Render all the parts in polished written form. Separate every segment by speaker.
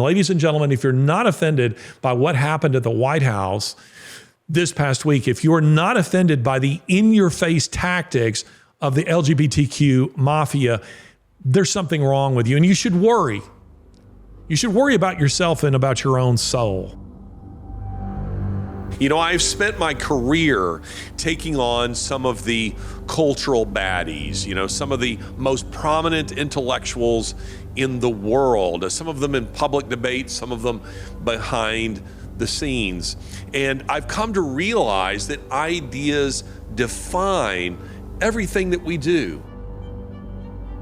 Speaker 1: Ladies and gentlemen, if you're not offended by what happened at the White House this past week, if you're not offended by the in-your-face tactics of the LGBTQ mafia, there's something wrong with you, and you should worry. You should worry about yourself and about your own soul.
Speaker 2: You know, I've spent my career taking on some of the cultural baddies, some of the most prominent intellectuals in the world, some of them in public debate, some of them behind the scenes. And I've come to realize that ideas define everything that we do.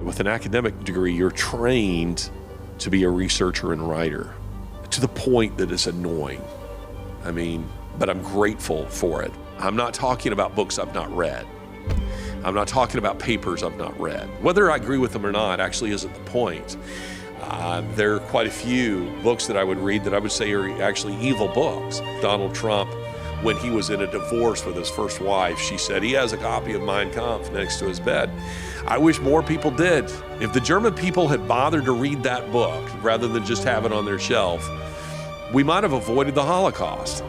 Speaker 2: With an academic degree, you're trained to be a researcher and writer to the point that it's annoying. But I'm grateful for it. I'm not talking about books I've not read. I'm not talking about papers I've not read. Whether I agree with them or not actually isn't the point. There are quite a few books that I would read that I would say are actually evil books. Donald Trump, when he was in a divorce with his first wife, she said he has a copy of Mein Kampf next to his bed. I wish more people did. If the German people had bothered to read that book rather than just have it on their shelf, we might have avoided the Holocaust.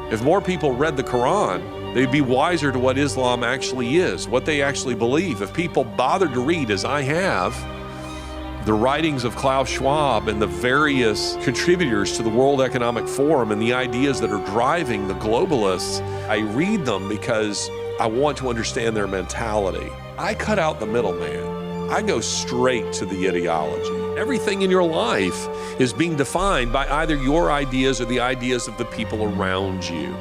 Speaker 2: If more people read the Quran, they'd be wiser to what Islam actually is, what they actually believe. If people bothered to read, as I have, the writings of Klaus Schwab and the various contributors to the World Economic Forum and the ideas that are driving the globalists, I read them because I want to understand their mentality. I cut out the middleman. I go straight to the ideology. Everything in your life is being defined by either your ideas or the ideas of the people around you.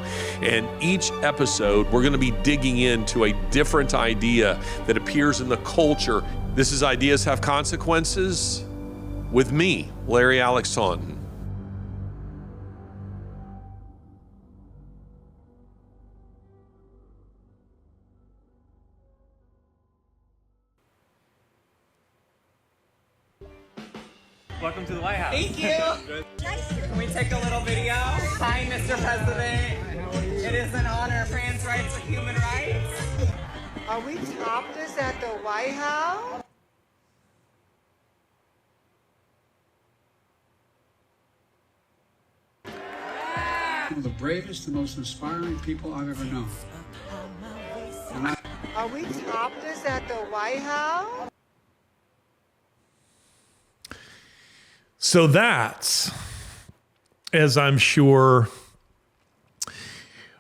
Speaker 2: And each episode, we're going to be digging into a different idea that appears in the culture. This is Ideas Have Consequences with me, Larry Alex Taunton.
Speaker 3: Welcome to the Lighthouse.
Speaker 4: Thank you. Can we take a little video? Hi, Mr. President. It is an honor. Trans rights are human rights.
Speaker 5: Are we topless at the White House?
Speaker 6: One of the bravest, the most inspiring people I've ever known.
Speaker 5: Are we topless at the White House?
Speaker 1: So that's, as I'm sure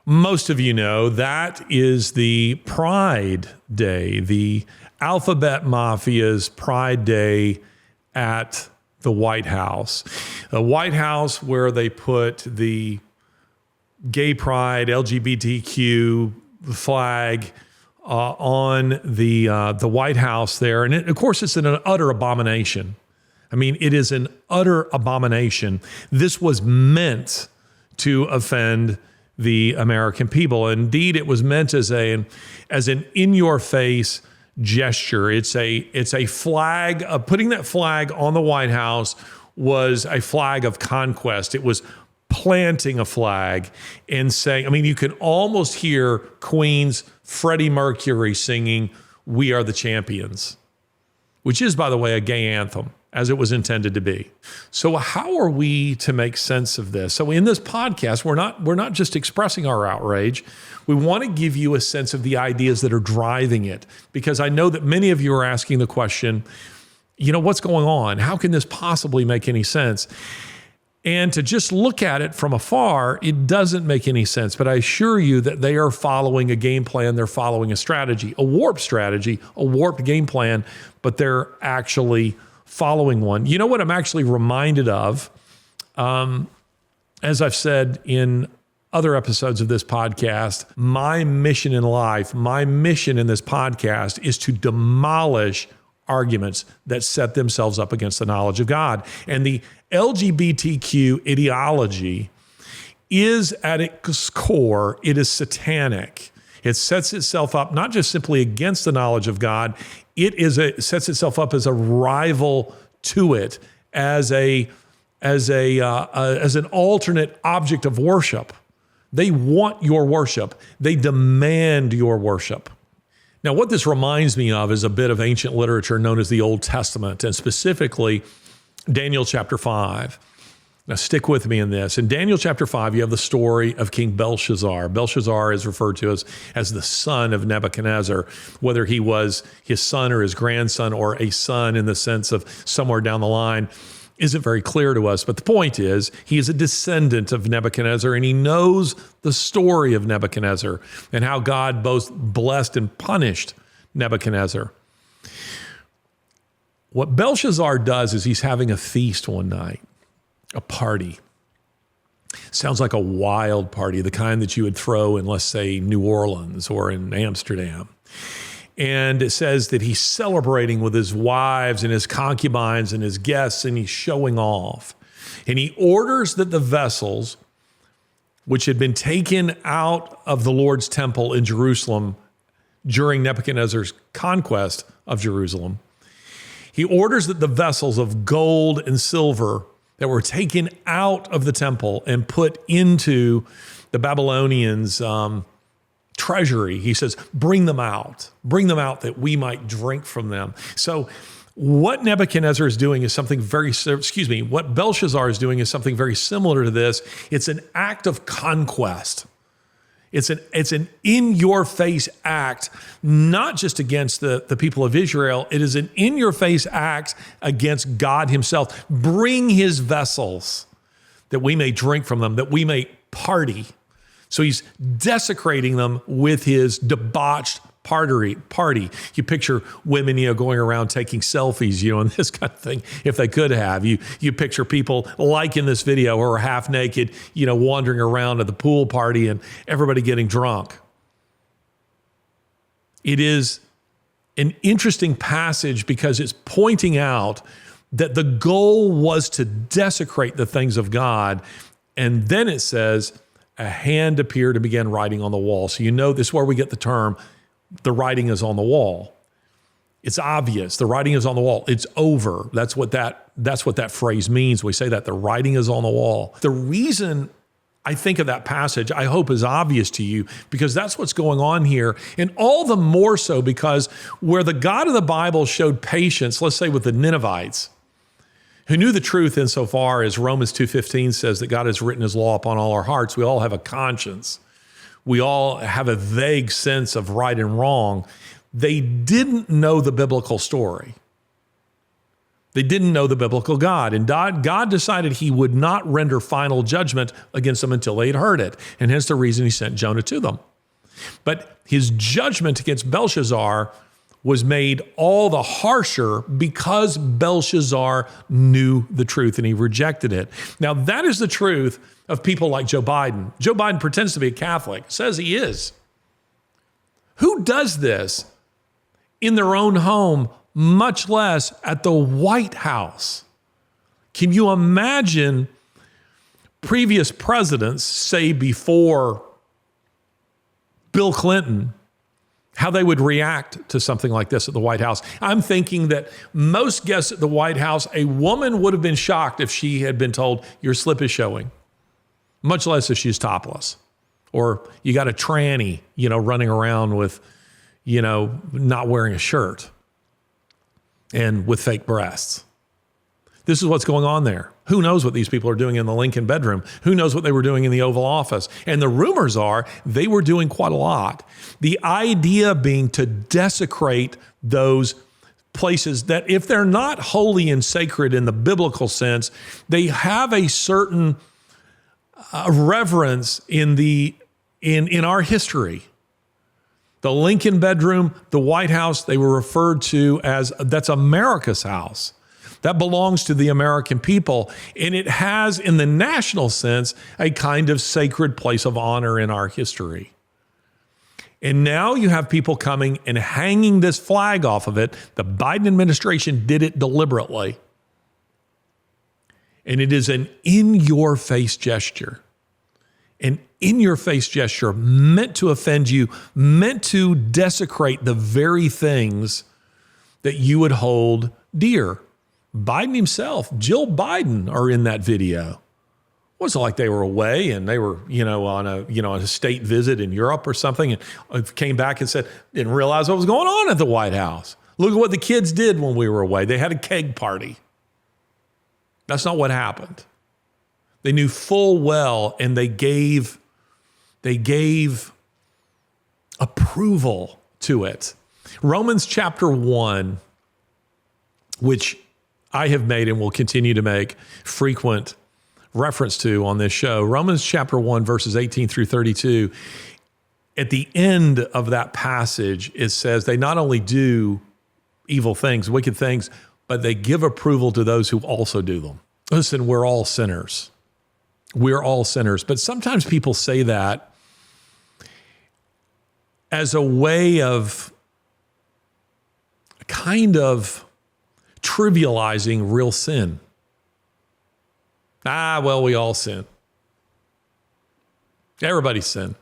Speaker 1: most of you know, that is the Pride Day, the Alphabet Mafia's Pride Day at the White House. The White House where they put the gay pride, LGBTQ flag on the White House there. And of course, it's an utter abomination. It is an utter abomination. This was meant to offend the American people. Indeed, it was meant as an in-your-face gesture. It's a flag. Putting that flag on the White House was a flag of conquest. It was planting a flag and saying, you can almost hear Queen's Freddie Mercury singing, "We Are the Champions," which is, by the way, a gay anthem, as it was intended to be. So how are we to make sense of this? So in this podcast, we're not just expressing our outrage. We want to give you a sense of the ideas that are driving it, because I know that many of you are asking the question, what's going on? How can this possibly make any sense? And to just look at it from afar, it doesn't make any sense. But I assure you that they are following a game plan. They're following a strategy, a warped game plan, but they're actually following one. You know what I'm actually reminded of? As I've said in other episodes of this podcast, my mission in life, my mission in this podcast is to demolish arguments that set themselves up against the knowledge of God. And the LGBTQ ideology is at its core, it is satanic. It sets itself up not just simply against the knowledge of God, it sets itself up as a rival to it, as an alternate object of worship. They want your worship. They demand your worship. Now, what this reminds me of is a bit of ancient literature known as the Old Testament, and specifically Daniel chapter 5. Now stick with me in this. In Daniel chapter 5, you have the story of King Belshazzar. Belshazzar is referred to as the son of Nebuchadnezzar, whether he was his son or his grandson or a son in the sense of somewhere down the line isn't very clear to us. But the point is, he is a descendant of Nebuchadnezzar, and he knows the story of Nebuchadnezzar and how God both blessed and punished Nebuchadnezzar. What Belshazzar does is he's having a feast one night. A party. Sounds like a wild party, the kind that you would throw in, let's say, New Orleans or in Amsterdam. And it says that he's celebrating with his wives and his concubines and his guests, and he's showing off. And he orders that the vessels, which had been taken out of the Lord's temple in Jerusalem during Nebuchadnezzar's conquest of Jerusalem, he orders that the vessels of gold and silver that were taken out of the temple and put into the Babylonians' treasury. He says, bring them out that we might drink from them. So what Nebuchadnezzar is doing is something what Belshazzar is doing is something very similar to this. It's an act of conquest. It's an in-your-face act, not just against the people of Israel. It is an in-your-face act against God himself. Bring his vessels that we may drink from them, that we may party. So he's desecrating them with his debauched party. You picture women, going around taking selfies, and this kind of thing, if they could have. You picture people like in this video who are half naked, wandering around at the pool party and everybody getting drunk. It is an interesting passage because it's pointing out that the goal was to desecrate the things of God. And then it says, a hand appeared and began writing on the wall. So this is where we get the term, the writing is on the wall. It's obvious. The writing is on the wall. It's over. That's what that phrase means. We say that the writing is on the wall. The reason I think of that passage, I hope is obvious to you, because that's what's going on here. And all the more so because where the God of the Bible showed patience, let's say with the Ninevites, who knew the truth insofar as Romans 2:15 says that God has written his law upon all our hearts. We all have a conscience. We all have a vague sense of right and wrong. They didn't know the biblical story. They didn't know the biblical God. And God decided he would not render final judgment against them until they had heard it. And hence the reason he sent Jonah to them. But his judgment against Belshazzar was made all the harsher because Belshazzar knew the truth and he rejected it. Now, that is the truth of people like Joe Biden. Joe Biden pretends to be a Catholic, says he is. Who does this in their own home, much less at the White House? Can you imagine previous presidents, say before Bill Clinton, how they would react to something like this at the White House? I'm thinking that most guests at the White House, a woman would have been shocked if she had been told, your slip is showing, much less if she's topless. Or you got a tranny, running around with, not wearing a shirt and with fake breasts. This is what's going on there. Who knows what these people are doing in the Lincoln bedroom? Who knows what they were doing in the Oval Office? And the rumors are they were doing quite a lot. The idea being to desecrate those places that, if they're not holy and sacred in the biblical sense, they have a certain reverence in our history. The Lincoln bedroom, the White House, they were referred to as, that's America's house. That belongs to the American people. And it has, in the national sense, a kind of sacred place of honor in our history. And now you have people coming and hanging this flag off of it. The Biden administration did it deliberately. And it is an in-your-face gesture. An in-your-face gesture meant to offend you, meant to desecrate the very things that you would hold dear. Biden himself, Jill Biden are in that video. It wasn't like they were away and they were, on a state visit in Europe or something, and came back and said, didn't realize what was going on at the White House. Look at what the kids did when we were away. They had a keg party. That's not what happened. They knew full well, and they gave approval to it. Romans chapter 1, which I have made and will continue to make frequent reference to on this show. Romans chapter 1, verses 18 through 32. At the end of that passage, it says they not only do evil things, wicked things, but they give approval to those who also do them. Listen, we're all sinners. We're all sinners. But sometimes people say that as a way of kind of trivializing real sin. Well, we all sin. Everybody sin.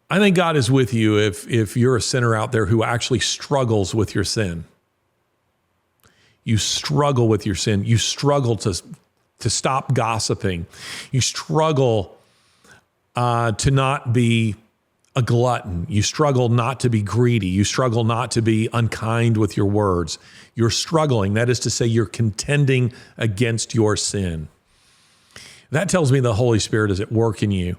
Speaker 1: I think God is with you if you're a sinner out there who actually struggles with your sin. You struggle with your sin. You struggle to stop gossiping. You struggle to not be a glutton. You struggle not to be greedy. You struggle not to be unkind with your words. You're struggling. That is to say, you're contending against your sin. That tells me the Holy Spirit is at work in you.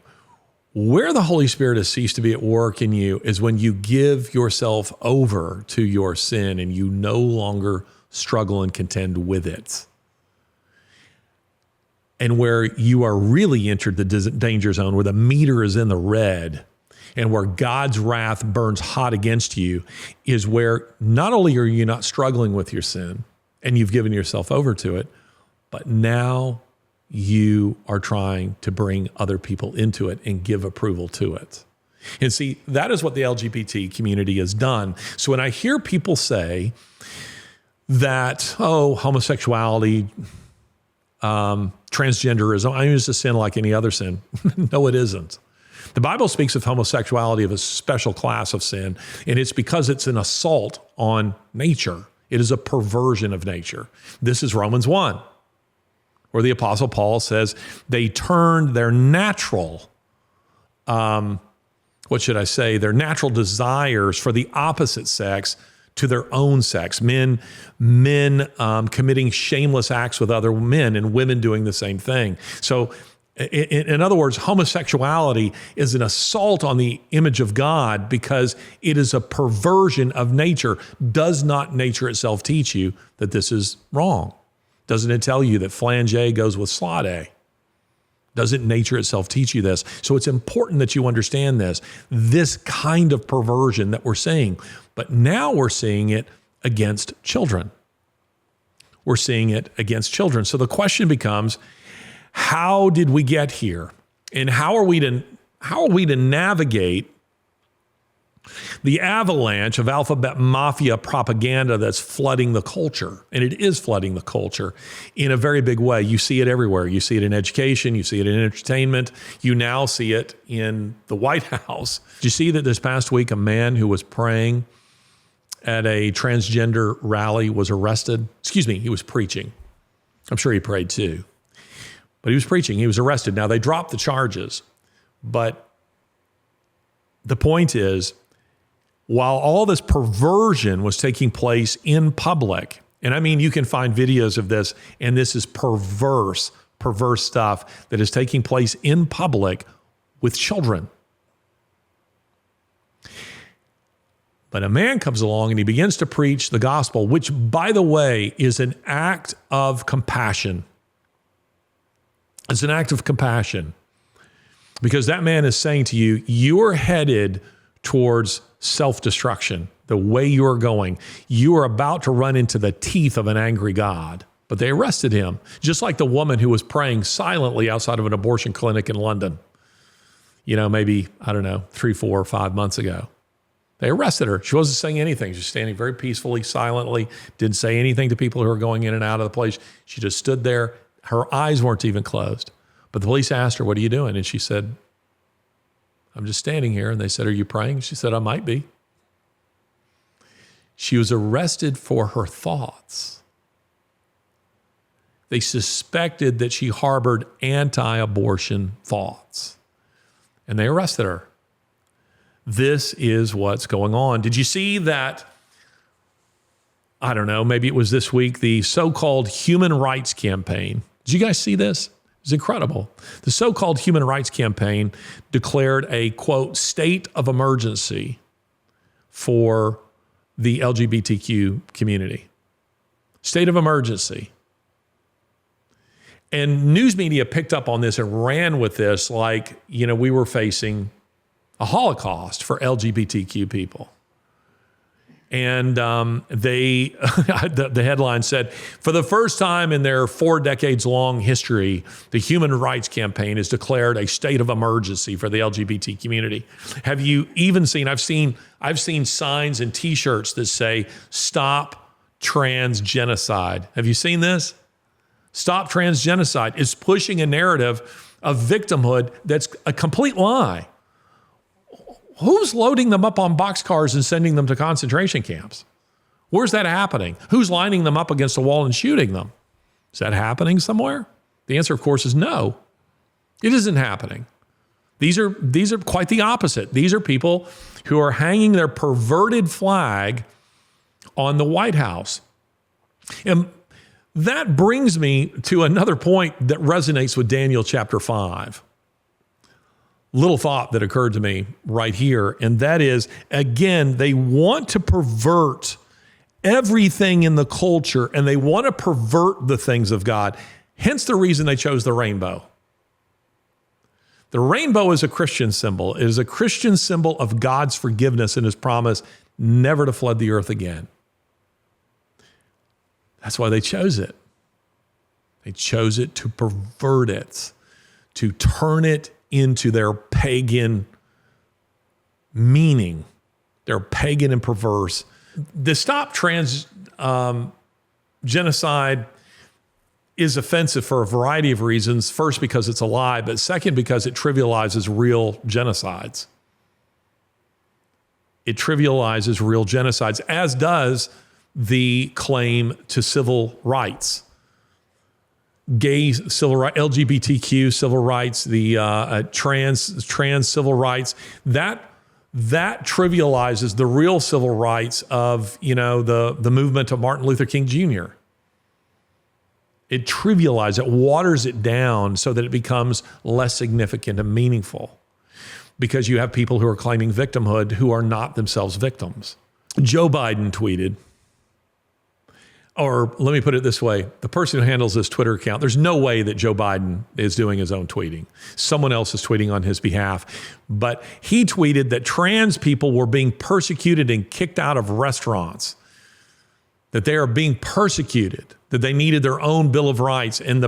Speaker 1: Where the Holy Spirit has ceased to be at work in you is when you give yourself over to your sin and you no longer struggle and contend with it. And where you are really entered the danger zone, where the meter is in the red, and where God's wrath burns hot against you, is where not only are you not struggling with your sin and you've given yourself over to it, but now you are trying to bring other people into it and give approval to it. And see, that is what the LGBT community has done. So when I hear people say that, homosexuality, transgenderism, I mean, it's a sin like any other sin. No, it isn't. The Bible speaks of homosexuality of a special class of sin, and it's because it's an assault on nature. It is a perversion of nature. This is Romans 1, where the Apostle Paul says they turned their natural, their natural desires for the opposite sex to their own sex. Men committing shameless acts with other men, and women doing the same thing. So in other words, homosexuality is an assault on the image of God because it is a perversion of nature. Does not nature itself teach you that this is wrong? Doesn't it tell you that flange goes with slot? Doesn't nature itself teach you this? So it's important that you understand this kind of perversion that we're seeing. But now we're seeing it against children. We're seeing it against children. So the question becomes, how did we get here? And how are we to navigate the avalanche of Alphabet Mafia propaganda that's flooding the culture? And it is flooding the culture in a very big way. You see it everywhere. You see it in education. You see it in entertainment. You now see it in the White House. Did you see that this past week, a man who was praying at a transgender rally was arrested? He was preaching. I'm sure he prayed too. But he was preaching. He was arrested. Now, they dropped the charges. But the point is, while all this perversion was taking place in public, and I mean, you can find videos of this, and this is perverse stuff that is taking place in public with children. But a man comes along and he begins to preach the gospel, which, by the way, is an act of compassion. It's an act of compassion because that man is saying to you, you're headed towards self-destruction. The way you're going, you are about to run into the teeth of an angry God. But they arrested him, just like the woman who was praying silently outside of an abortion clinic in London, maybe, 3, 4, or 5 months ago. They arrested her. She wasn't saying anything. She was standing very peacefully, silently, didn't say anything to people who were going in and out of the place. She just stood there. Her eyes weren't even closed. But the police asked her, "What are you doing?" And she said, "I'm just standing here." And they said, "Are you praying?" She said, "I might be." She was arrested for her thoughts. They suspected that she harbored anti-abortion thoughts. And they arrested her. This is what's going on. Did you see that I don't know, maybe it was this week, the so-called Human Rights Campaign. Did you guys see this? It's incredible. The so-called Human Rights Campaign declared a, quote, state of emergency for the LGBTQ community. State of emergency. And news media picked up on this and ran with this like, we were facing a Holocaust for LGBTQ people. And the headline said, for the first time in their 4 decades long history, the Human Rights Campaign has declared a state of emergency for the LGBT community. Have you even seen, I've seen signs and t-shirts that say, stop trans genocide. Have you seen this? Stop trans genocide. It's pushing a narrative of victimhood that's a complete lie. Who's loading them up on boxcars and sending them to concentration camps? Where's that happening? Who's lining them up against a wall and shooting them? Is that happening somewhere? The answer, of course, is no. It isn't happening. These are quite the opposite. These are people who are hanging their perverted flag on the White House. And that brings me to another point that resonates with Daniel chapter 5. Little thought that occurred to me right here, and that is, again, they want to pervert everything in the culture, and they want to pervert the things of God. Hence the reason they chose the rainbow. The rainbow is a Christian symbol. It is a Christian symbol of God's forgiveness and his promise never to flood the earth again. That's why they chose it. They chose it to pervert it, to turn it into their pagan meaning. They're pagan and perverse. The stop trans genocide is offensive for a variety of reasons. First, because it's a lie, but second, because it trivializes real genocides. It trivializes real genocides, as does the claim to civil rights. Gay civil rights, LGBTQ civil rights, the trans civil rights, that trivializes the real civil rights of, the movement of Martin Luther King Jr. It trivializes, it waters it down so that it becomes less significant and meaningful, because you have people who are claiming victimhood who are not themselves victims. Joe Biden tweeted, or let me put it this way, the person who handles this Twitter account, there's no way that Joe Biden is doing his own tweeting. Someone else is tweeting on his behalf. But he tweeted that trans people were being persecuted and kicked out of restaurants, that they are being persecuted, that they needed their own Bill of Rights. And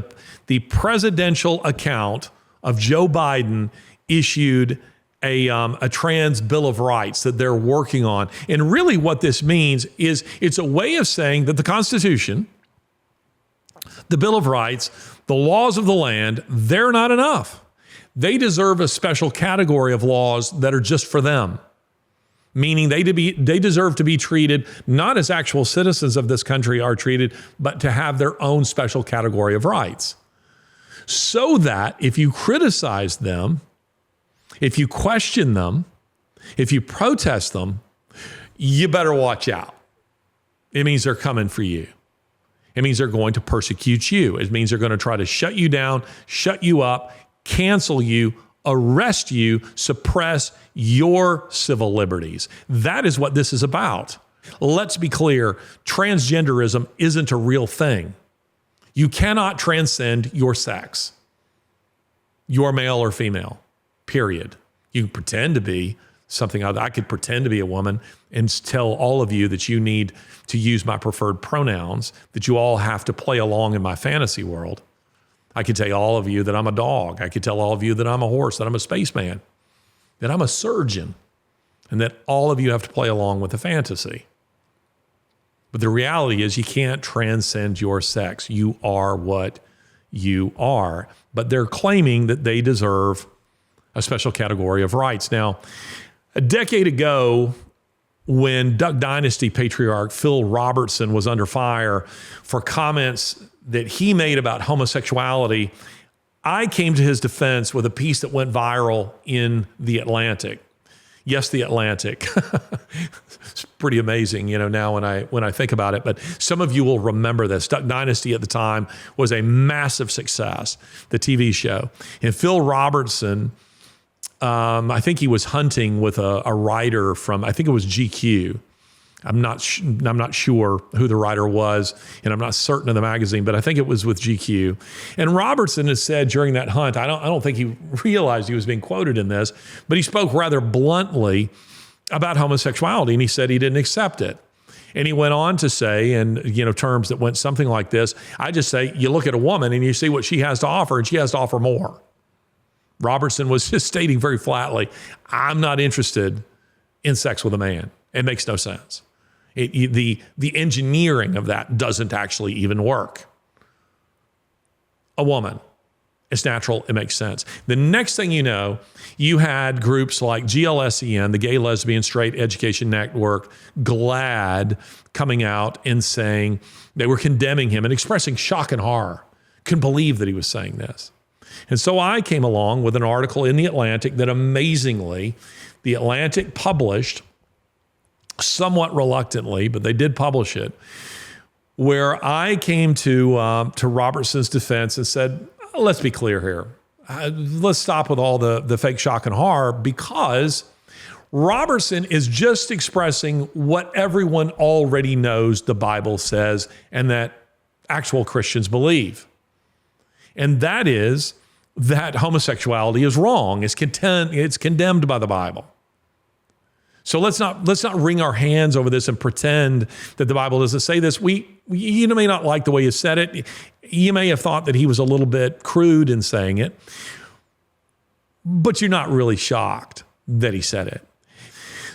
Speaker 1: the presidential account of Joe Biden issued a trans Bill of Rights that they're working on. And really what this means is it's a way of saying that the Constitution, the Bill of Rights, the laws of the land, they're not enough. They deserve a special category of laws that are just for them, meaning they deserve to be treated not as actual citizens of this country are treated, but to have their own special category of rights. So that if you criticize them, if you question them, if you protest them, you better watch out. It means they're coming for you. It means they're going to persecute you. It means they're going to try to shut you down, shut you up, cancel you, arrest you, suppress your civil liberties. That is what this is about. Let's be clear, transgenderism isn't a real thing. You cannot transcend your sex. You are male or female. Period. You can pretend to be something else. I could pretend to be a woman and tell all of you that you need to use my preferred pronouns, that you all have to play along in my fantasy world. I could tell all of you that I'm a dog. I could tell all of you that I'm a horse, that I'm a spaceman, that I'm a surgeon, and that all of you have to play along with the fantasy. But the reality is you can't transcend your sex. You are what you are. But they're claiming that they deserve a special category of rights. Now, a decade ago, when Duck Dynasty patriarch Phil Robertson was under fire for comments that he made about homosexuality, I came to his defense with a piece that went viral in The Atlantic. Yes, the Atlantic. It's pretty amazing, now when I think about it. But some of you will remember this. Duck Dynasty at the time was a massive success, the TV show. And Phil Robertson, I think he was hunting with a writer from, I think it was GQ. I'm not sure who the writer was, and I'm not certain of the magazine, but I think it was with GQ. And Robertson has said during that hunt, I don't think he realized he was being quoted in this, but he spoke rather bluntly about homosexuality, and he said he didn't accept it. And he went on to say, in terms that went something like this, I just say, you look at a woman and you see what she has to offer, and she has to offer more. Robertson was just stating very flatly, I'm not interested in sex with a man. It makes no sense. The engineering of that doesn't actually even work. A woman, it's natural, it makes sense. The next thing you know, you had groups like GLSEN, the Gay, Lesbian, Straight Education Network, GLAAD, coming out and saying they were condemning him and expressing shock and horror. Couldn't believe that he was saying this. And so I came along with an article in The Atlantic that amazingly, The Atlantic published, somewhat reluctantly, but they did publish it, where I came to Robertson's defense and said, let's be clear here. Let's stop with all the fake shock and horror, because Robertson is just expressing what everyone already knows the Bible says and that actual Christians believe. And that is that homosexuality is wrong. It's condemned by the Bible. So let's not wring our hands over this and pretend that the Bible doesn't say this. You may not like the way you said it. You may have thought that he was a little bit crude in saying it, but you're not really shocked that he said it.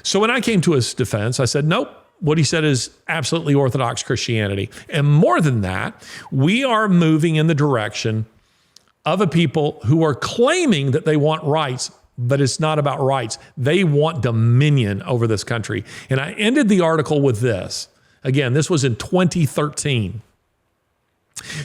Speaker 1: So when I came to his defense, I said, nope, what he said is absolutely Orthodox Christianity. And more than that, we are moving in the direction of a people who are claiming that they want rights, but it's not about rights. They want dominion over this country. And I ended the article with this. Again, this was in 2013.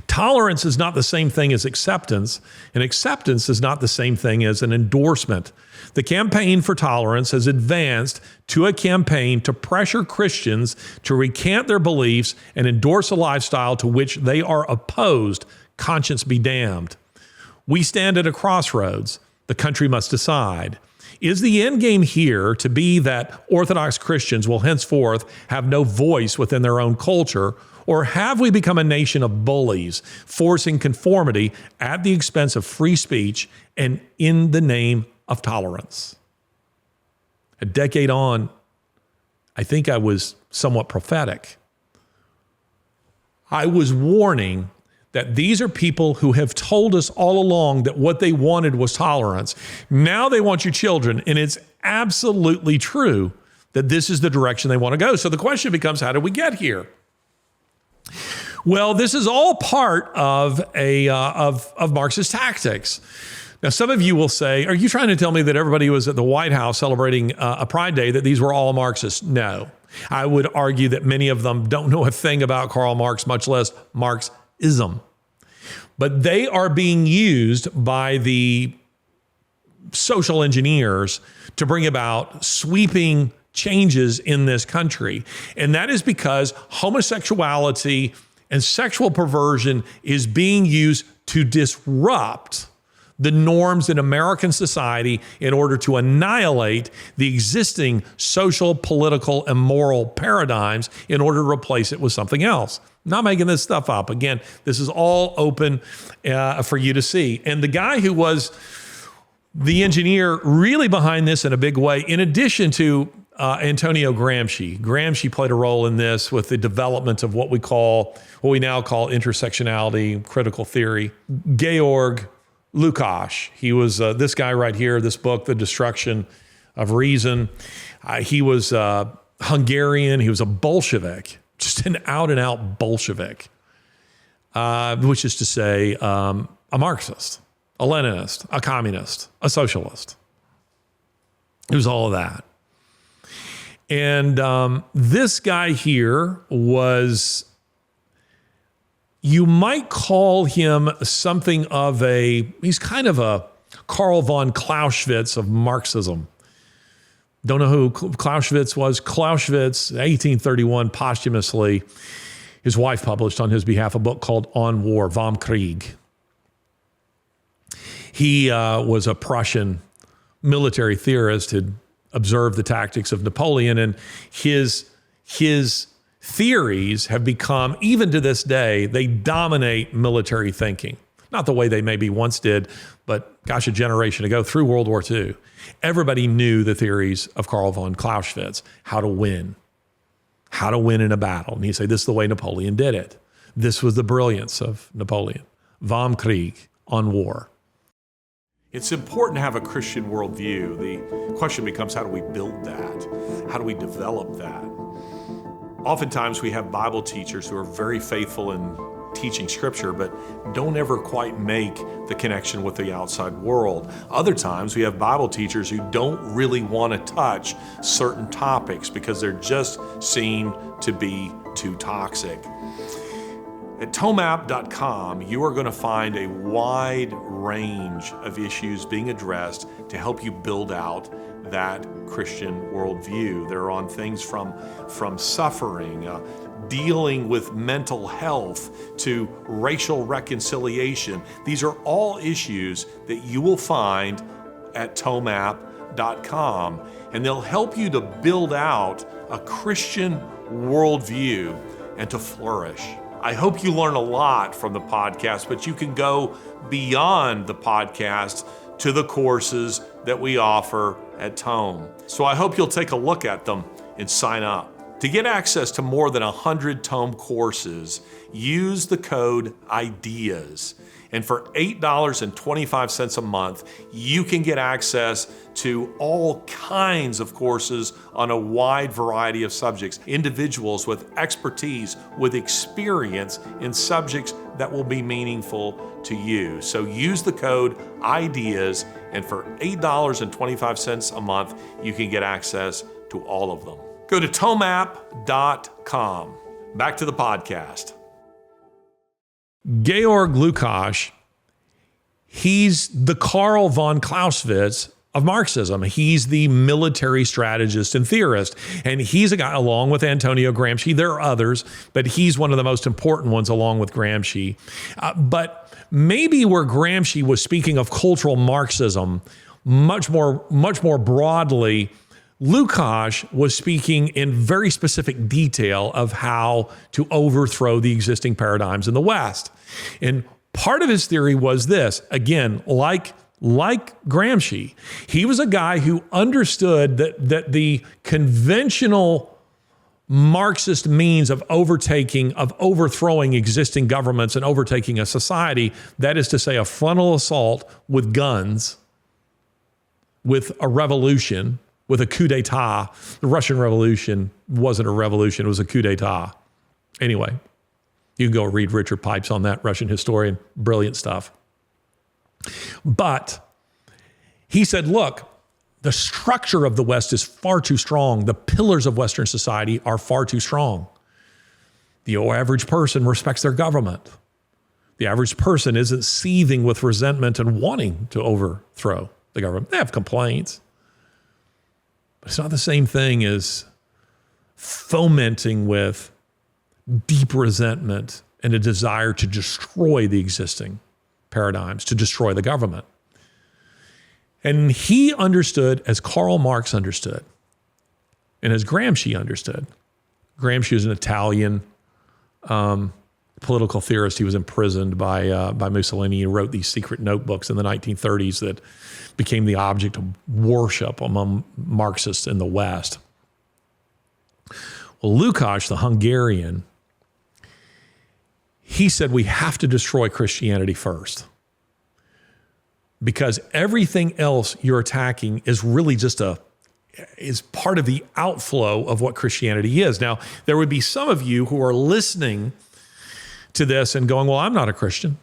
Speaker 1: Tolerance is not the same thing as acceptance, and acceptance is not the same thing as an endorsement. The campaign for tolerance has advanced to a campaign to pressure Christians to recant their beliefs and endorse a lifestyle to which they are opposed. Conscience be damned. We stand at a crossroads. The country must decide. Is the end game here to be that Orthodox Christians will henceforth have no voice within their own culture, or have we become a nation of bullies, forcing conformity at the expense of free speech and in the name of tolerance? A decade on, I think I was somewhat prophetic. I was warning that these are people who have told us all along that what they wanted was tolerance. Now they want your children, and it's absolutely true that this is the direction they want to go. So the question becomes, how did we get here? Well, this is all part of of Marxist tactics. Now, some of you will say, are you trying to tell me that everybody who was at the White House celebrating a Pride Day, that these were all Marxists? No. I would argue that many of them don't know a thing about Karl Marx, much less Marxism. But they are being used by the social engineers to bring about sweeping changes in this country. And that is because homosexuality and sexual perversion is being used to disrupt the norms in American society in order to annihilate the existing social, political, and moral paradigms in order to replace it with something else. Not making this stuff up. Again, this is all open for you to see. And the guy who was the engineer really behind this in a big way, in addition to Antonio Gramsci. Gramsci played a role in this with the development of what we now call intersectionality, critical theory. Georg Lukács. He was this guy right here, this book, The Destruction of Reason. He was Hungarian. He was a Bolshevik, just an out-and-out Bolshevik, which is to say a Marxist, a Leninist, a communist, a socialist. It was all of that. And this guy here was, you might call him something of he's kind of a Karl von Clausewitz of Marxism. Don't know who Clausewitz was. Clausewitz, 1831, posthumously, his wife published on his behalf a book called On War, Vom Krieg. He was a Prussian military theorist, had observed the tactics of Napoleon, and his theories have become, even to this day, they dominate military thinking. Not the way they maybe once did, but gosh, a generation ago through World War II. Everybody knew the theories of Karl von Clausewitz, how to win in a battle. And he'd say, this is the way Napoleon did it. This was the brilliance of Napoleon. Vom Krieg, on war.
Speaker 2: It's important to have a Christian worldview. The question becomes, how do we build that? How do we develop that? Oftentimes we have Bible teachers who are very faithful in teaching Scripture, but don't ever quite make the connection with the outside world. Other times we have Bible teachers who don't really want to touch certain topics because they're just seen to be too toxic. At Towmapp.com, you are going to find a wide range of issues being addressed to help you build out that Christian worldview. They're on things from suffering, dealing with mental health, to racial reconciliation. These are all issues that you will find at Towmapp.com, and they'll help you to build out a Christian worldview and to flourish. I hope you learn a lot from the podcast, but you can go beyond the podcast to the courses that we offer at Tome. So I hope you'll take a look at them and sign up. To get access to more than 100 Tome courses, use the code IDEAS. And for $8.25 a month, you can get access to all kinds of courses on a wide variety of subjects. Individuals with expertise, with experience in subjects that will be meaningful to you. So use the code IDEAS, and for $8.25 a month, you can get access to all of them. Go to Towmapp.com. Back to the podcast.
Speaker 1: Georg Lukács, he's the Karl von Clausewitz of Marxism. He's the military strategist and theorist. And he's a guy, along with Antonio Gramsci. There are others, but he's one of the most important ones along with Gramsci. But maybe where Gramsci was speaking of cultural Marxism much more broadly, Lukács was speaking in very specific detail of how to overthrow the existing paradigms in the West. And part of his theory was this, again, like Gramsci, he was a guy who understood that the conventional Marxist means of overthrowing existing governments and overtaking a society, that is to say, a frontal assault with guns, with a revolution, with a coup d'etat. The Russian Revolution wasn't a revolution, it was a coup d'etat. Anyway, you can go read Richard Pipes on that, Russian historian, brilliant stuff. But he said, look, the structure of the West is far too strong. The pillars of Western society are far too strong. The average person respects their government. The average person isn't seething with resentment and wanting to overthrow the government. They have complaints. It's not the same thing as fomenting with deep resentment and a desire to destroy the existing paradigms, to destroy the government. And he understood, as Karl Marx understood, and as Gramsci understood. Gramsci was an Italian political theorist. He was imprisoned by Mussolini. He wrote these secret notebooks in the 1930s that became the object of worship among Marxists in the West. Well, Lukács, the Hungarian, he said we have to destroy Christianity first, because everything else you're attacking is really just is part of the outflow of what Christianity is. Now, there would be some of you who are listening to this and going, well, I'm not a Christian.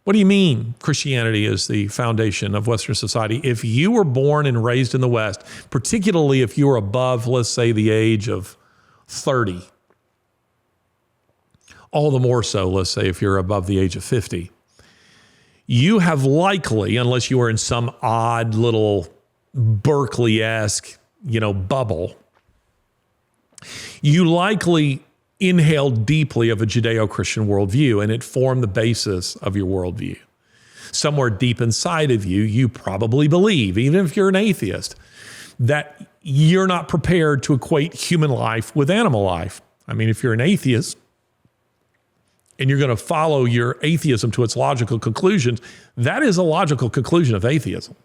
Speaker 1: What do you mean Christianity is the foundation of Western society? If you were born and raised in the West, particularly if you were above, let's say, the age of 30, all the more so, let's say, if you're above the age of 50, you have likely, unless you are in some odd little Berkeley-esque, bubble, you likely inhaled deeply of a Judeo-Christian worldview, and it formed the basis of your worldview. Somewhere deep inside of you, you probably believe, even if you're an atheist, that you're not prepared to equate human life with animal life. I mean, if you're an atheist and you're going to follow your atheism to its logical conclusions, that is a logical conclusion of atheism,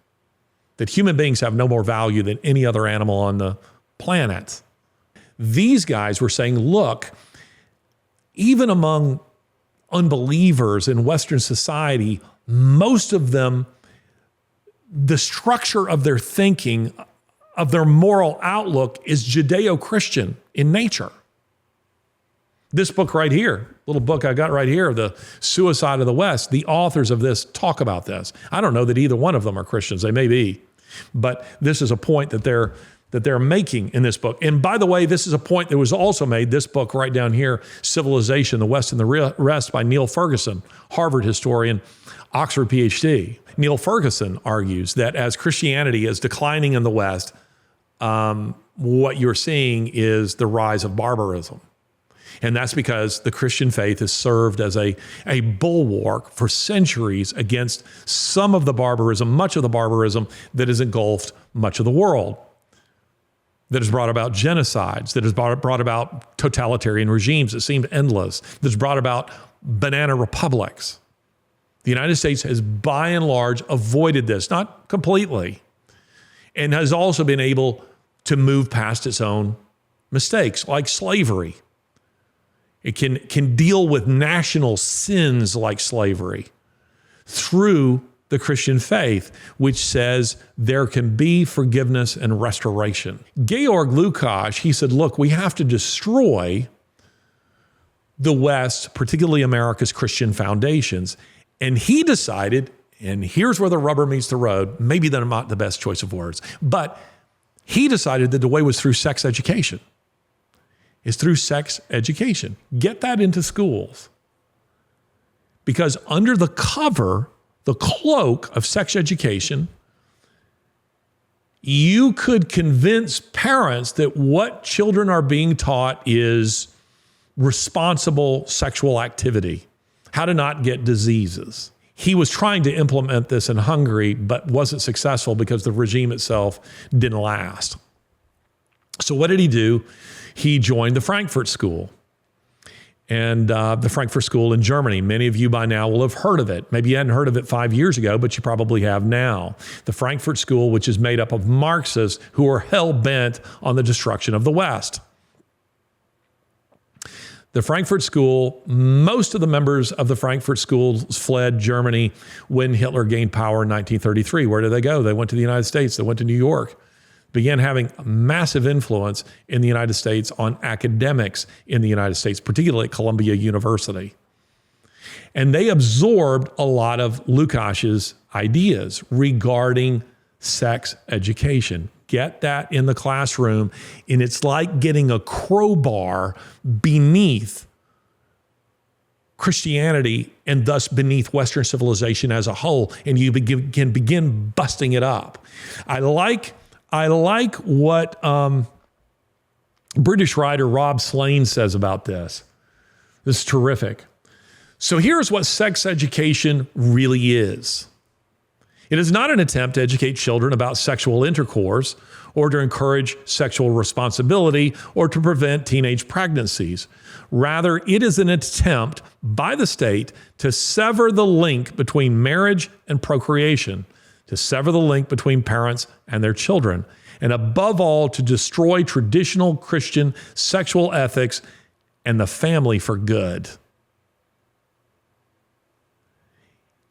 Speaker 1: that human beings have no more value than any other animal on the planet. These guys were saying, look, even among unbelievers in Western society, most of them, the structure of their thinking, of their moral outlook is Judeo-Christian in nature. This book right here, little book I got right here, The Suicide of the West, the authors of this talk about this. I don't know that either one of them are Christians. They may be, but this is a point that they're making in this book. And by the way, this is a point that was also made, this book right down here, Civilization, the West and the Rest by Neil Ferguson, Harvard historian, Oxford PhD. Neil Ferguson argues that as Christianity is declining in the West, what you're seeing is the rise of barbarism. And that's because the Christian faith has served as a bulwark for centuries against some of the barbarism, much of the barbarism that has engulfed much of the world, that has brought about genocides, that has brought about totalitarian regimes that seemed endless, that's brought about banana republics. The United States has, by and large, avoided this, not completely, and has also been able to move past its own mistakes, like slavery. It can deal with national sins like slavery through the Christian faith, which says there can be forgiveness and restoration. Georg Lukács, he said, look, we have to destroy the West, particularly America's Christian foundations. And he decided, and here's where the rubber meets the road, maybe they're not the best choice of words, but he decided that the way was through sex education. Is through sex education. Get that into schools. Because under the cover, the cloak of sex education, you could convince parents that what children are being taught is responsible sexual activity, how to not get diseases. He was trying to implement this in Hungary, but wasn't successful because the regime itself didn't last. So what did he do? He joined the Frankfurt School. And the Frankfurt School in Germany, many of you by now will have heard of it. Maybe you hadn't heard of it 5 years ago, but you probably have now. The Frankfurt School, which is made up of Marxists who are hell-bent on the destruction of the West. The Frankfurt School, most of the members of the Frankfurt School fled Germany when Hitler gained power in 1933. Where did they go? They went to the United States. They went to New York. Began having massive influence in the United States on academics in the United States, particularly at Columbia University. And they absorbed a lot of Lukash's ideas regarding sex education. Get that in the classroom, and it's like getting a crowbar beneath Christianity and thus beneath Western civilization as a whole, and you can begin busting it up. I like what British writer Rob Slane says about this. This is terrific. So here's what sex education really is. It is not an attempt to educate children about sexual intercourse or to encourage sexual responsibility or to prevent teenage pregnancies. Rather, it is an attempt by the state to sever the link between marriage and procreation, to sever the link between parents and their children, and above all, to destroy traditional Christian sexual ethics and the family for good.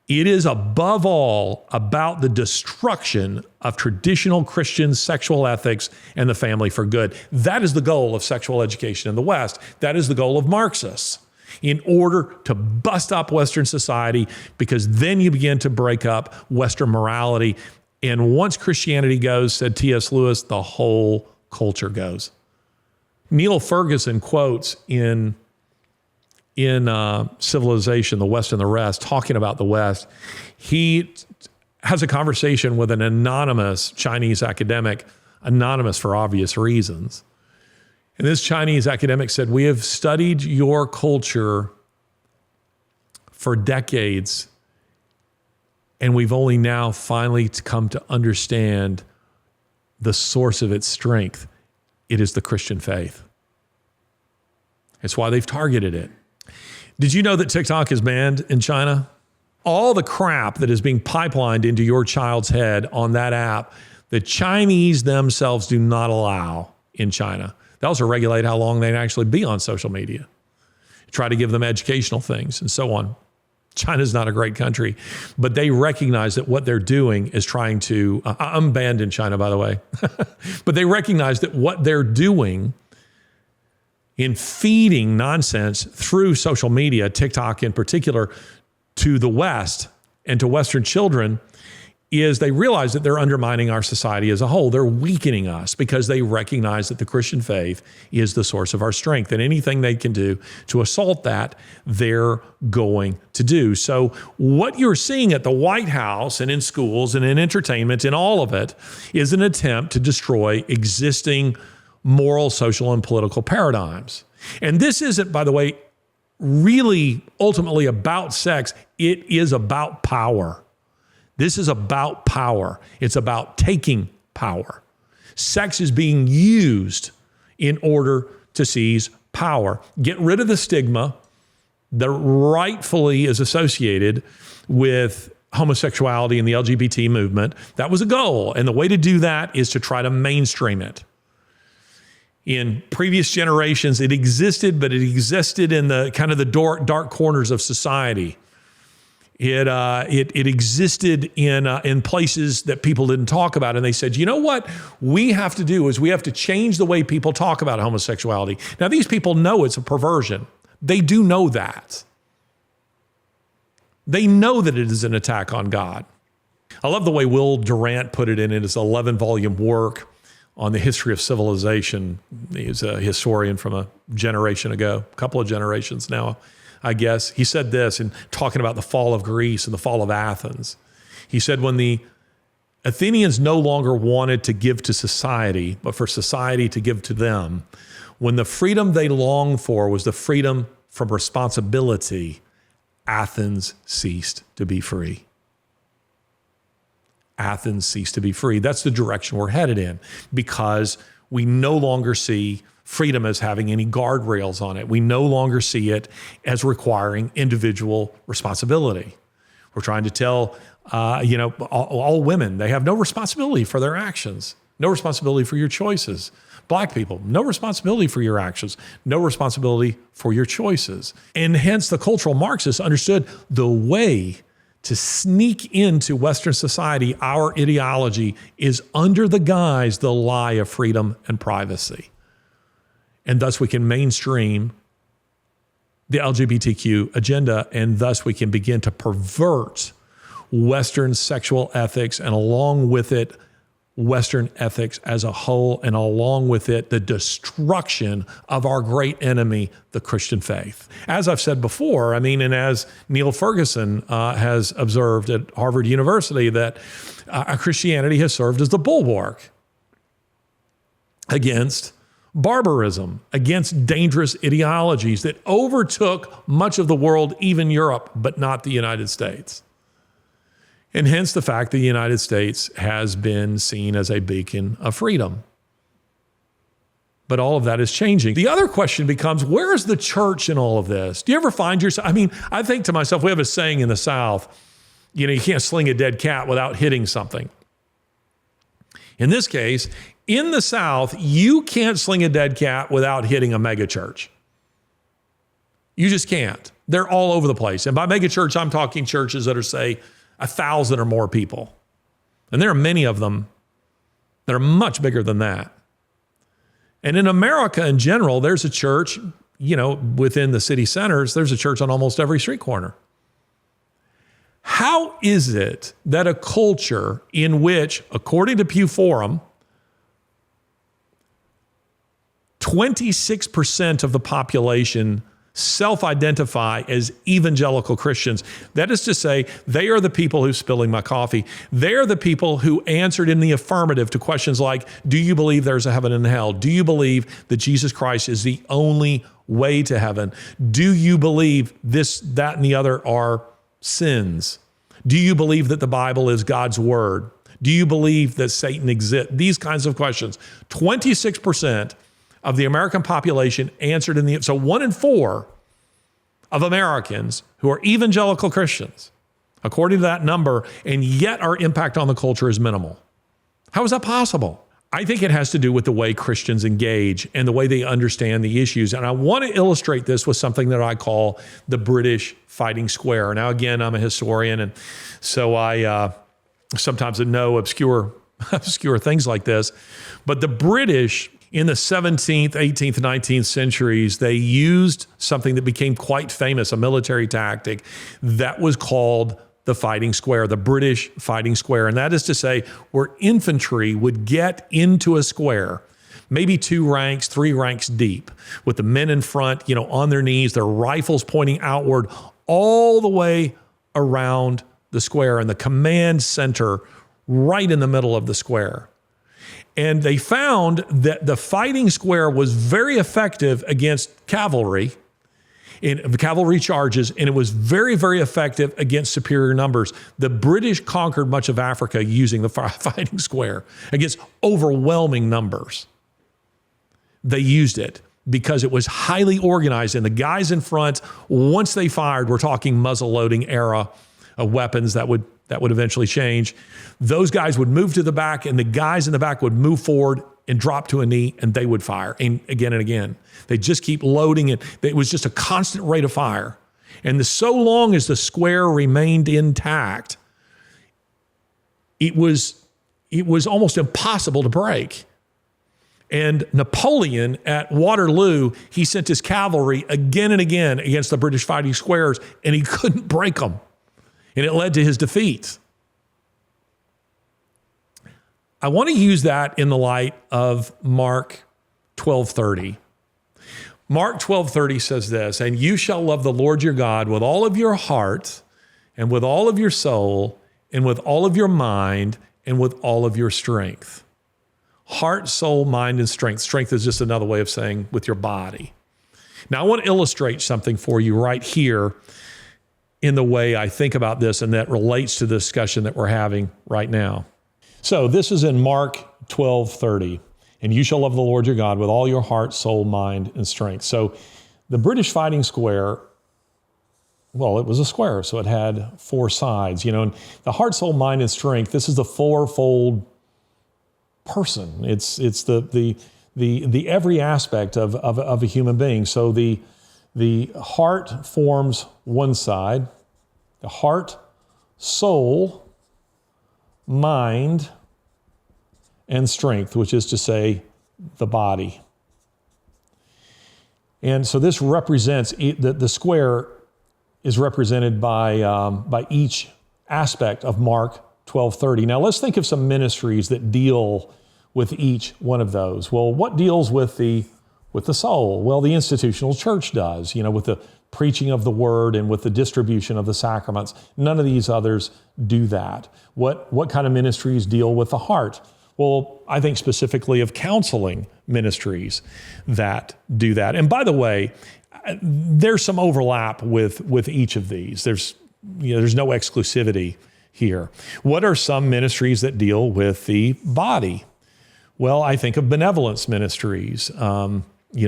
Speaker 1: It is above all about the destruction of traditional Christian sexual ethics and the family for good. That is the goal of sexual education in the West. That is the goal of Marxists, in order to bust up Western society, because then you begin to break up Western morality. And once Christianity goes, said T.S. Lewis, the whole culture goes. Neil Ferguson quotes in Civilization, the West and the Rest, talking about the West, he has a conversation with an anonymous Chinese academic, anonymous for obvious reasons. And this Chinese academic said, "We have studied your culture for decades, and we've only now finally come to understand the source of its strength. It is the Christian faith." It's why they've targeted it. Did you know that TikTok is banned in China? All the crap that is being pipelined into your child's head on that app, the Chinese themselves do not allow in China. They also regulate how long they can actually be on social media, try to give them educational things and so on. China's not a great country, but they recognize that what they're doing is trying to, I'm banned in China, by the way, but they recognize that what they're doing in feeding nonsense through social media, TikTok in particular, to the West and to Western children, is they realize that they're undermining our society as a whole. They're weakening us because they recognize that the Christian faith is the source of our strength. And anything they can do to assault that, they're going to do. So what you're seeing at the White House and in schools and in entertainment, in all of it, is an attempt to destroy existing moral, social, and political paradigms. And this isn't, by the way, really ultimately about sex. It is about power. This is about power. It's about taking power. Sex is being used in order to seize power. Get rid of the stigma that rightfully is associated with homosexuality and the LGBT movement. That was a goal. And the way to do that is to try to mainstream it. In previous generations, it existed, but it existed in the kind of the dark corners of society. It existed in places that people didn't talk about. And they said, you know what we have to do is we have to change the way people talk about homosexuality. Now, these people know it's a perversion. They do know that. They know that it is an attack on God. I love the way Will Durant put it in his 11-volume work on the history of civilization. He's a historian from a generation ago, a couple of generations now, I guess. He said this in talking about the fall of Greece and the fall of Athens. He said, when the Athenians no longer wanted to give to society, but for society to give to them, when the freedom they longed for was the freedom from responsibility, Athens ceased to be free. Athens ceased to be free. That's the direction we're headed in, because we no longer see freedom as having any guardrails on it. We no longer see it as requiring individual responsibility. We're trying to tell, all women, they have no responsibility for their actions, no responsibility for your choices. Black people, no responsibility for your actions, no responsibility for your choices. And hence the cultural Marxists understood the way to sneak into Western society, our ideology, is under the guise, the lie of freedom and privacy. And thus we can mainstream the LGBTQ agenda, and thus we can begin to pervert Western sexual ethics, and along with it, Western ethics as a whole, and along with it, the destruction of our great enemy, the Christian faith. As I've said before, and as Neil Ferguson has observed at Harvard University, that Christianity has served as the bulwark against barbarism, against dangerous ideologies that overtook much of the world, even Europe, but not the United States. And hence the fact that the United States has been seen as a beacon of freedom. But all of that is changing. The other question becomes, where is the church in all of this? Do you ever find yourself, I think to myself, we have a saying in the South, you can't sling a dead cat without hitting something. In this case, in the South, you can't sling a dead cat without hitting a megachurch. You just can't. They're all over the place. And by megachurch, I'm talking churches that are, say, 1,000 or more people. And there are many of them that are much bigger than that. And in America in general, there's a church, within the city centers, there's a church on almost every street corner. How is it that a culture in which, according to Pew Forum, 26% of the population self-identify as evangelical Christians. That is to say, they are the people who's spilling my coffee. They're the people who answered in the affirmative to questions like, do you believe there's a heaven and hell? Do you believe that Jesus Christ is the only way to heaven? Do you believe this, that, and the other are sins? Do you believe that the Bible is God's word? Do you believe that Satan exists? These kinds of questions. 26% of the American population answered in the, so 1 in 4 of Americans who are evangelical Christians, according to that number, and yet our impact on the culture is minimal. How is that possible? I think it has to do with the way Christians engage and the way they understand the issues. And I want to illustrate this with something that I call the British fighting square. Now, again, I'm a historian, and so I sometimes know obscure things like this. But the British in the 17th, 18th, 19th centuries, they used something that became quite famous, a military tactic that was called the fighting square, the British fighting square. And that is to say, where infantry would get into a square, maybe 2 ranks, 3 ranks deep, with the men in front, on their knees, their rifles pointing outward all the way around the square, and the command center right in the middle of the square. And they found that the fighting square was very effective against cavalry, in cavalry charges, and it was very, very effective against superior numbers. The British conquered much of Africa using the fighting square against overwhelming numbers. They used it because it was highly organized, and the guys in front, once they fired, we're talking muzzle-loading era of weapons that would eventually change. Those guys would move to the back, and the guys in the back would move forward and drop to a knee, and they would fire and again. They just keep loading it. It was just a constant rate of fire. And so long as the square remained intact, it was almost impossible to break. And Napoleon at Waterloo, he sent his cavalry again and again against the British fighting squares, and he couldn't break them. And it led to his defeat. I want to use that in the light of Mark 12:30. Mark 12:30 says this, and you shall love the Lord your God with all of your heart and with all of your soul and with all of your mind and with all of your strength. Heart, soul, mind, and strength. Strength is just another way of saying with your body. Now I want to illustrate something for you right here in the way I think about this, and that relates to the discussion that we're having right now. So this is in Mark 12:30, and you shall love the Lord your God with all your heart, soul, mind, and strength. So the British fighting square, well, it was a square, so it had 4 sides, and the heart, soul, mind, and strength, this is the 4-fold person. It's the every aspect of a human being. So the heart forms one side, the heart, soul, mind, and strength, which is to say the body. And so this represents, the square is represented by each aspect of Mark 12:30. Now let's think of some ministries that deal with each one of those. Well, what deals with the soul? Well, the institutional church does, with the preaching of the word and with the distribution of the sacraments. None of these others do that. What kind of ministries deal with the heart? Well, I think specifically of counseling ministries that do that. And by the way, there's some overlap with each of these. There's no exclusivity here. What are some ministries that deal with the body? Well, I think of benevolence ministries,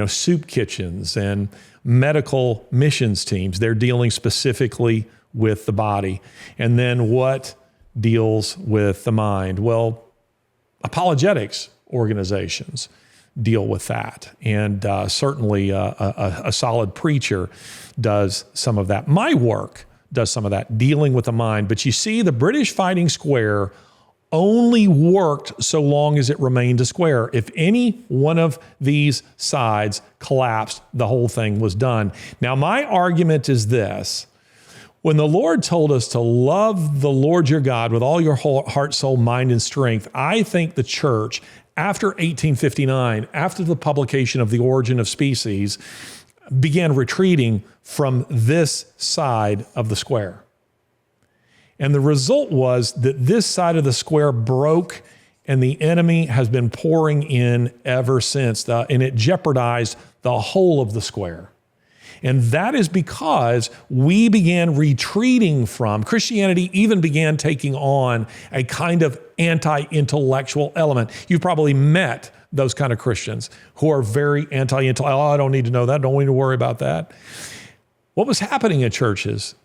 Speaker 1: soup kitchens and medical missions teams. They're dealing specifically with the body. And then what deals with the mind? Well, apologetics organizations deal with that. And certainly a solid preacher does some of that. My work does some of that, dealing with the mind. But you see, the British fighting square only worked so long as it remained a square. If any one of these sides collapsed, the whole thing was done. Now, my argument is this. When the Lord told us to love the Lord your God with all your whole heart, soul, mind, and strength, I think the church, after 1859, after the publication of The Origin of Species, began retreating from this side of the square. And the result was that this side of the square broke, and the enemy has been pouring in ever since, and it jeopardized the whole of the square. And that is because we began retreating from, Christianity even began taking on a kind of anti-intellectual element. You've probably met those kind of Christians who are very anti-intellectual. Oh, I don't need to know that. Don't need to worry about that. What was happening in churches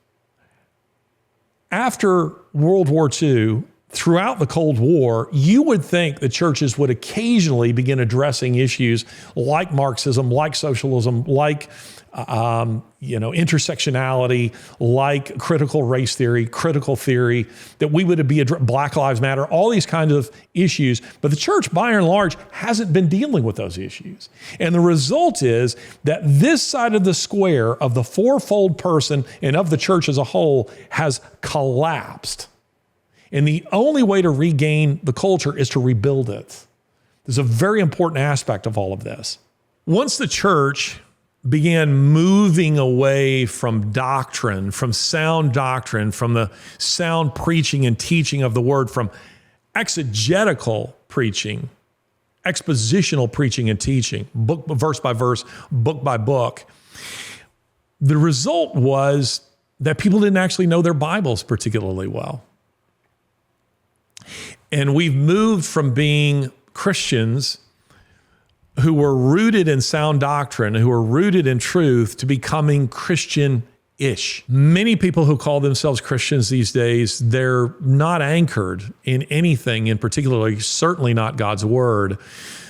Speaker 1: after World War II, throughout the Cold War, you would think the churches would occasionally begin addressing issues like Marxism, like socialism, like intersectionality, like critical race theory, critical theory, that we would be Black Lives Matter, all these kinds of issues. But the church, by and large, hasn't been dealing with those issues. And the result is that this side of the square of the fourfold person and of the church as a whole has collapsed. And the only way to regain the culture is to rebuild it. There's a very important aspect of all of this. Once the church began moving away from doctrine, from the sound preaching and teaching of the word, from exegetical preaching, expositional preaching and teaching, verse by verse, book by book, the result was that people didn't actually know their Bibles particularly well. And we've moved from being Christians who were rooted in sound doctrine, who were rooted in truth, to becoming Christian-ish. Many people who call themselves Christians these days, they're not anchored in anything in particular, certainly not God's word.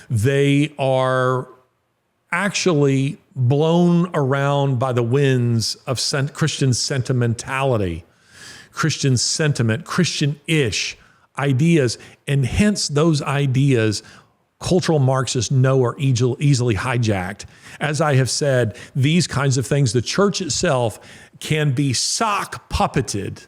Speaker 1: They are actually blown around by the winds of Christian sentimentality, Christian sentiment, Christian-ish ideas, and hence those ideas cultural Marxists know are easily hijacked. As I have said, these kinds of things, the church itself can be sock puppeted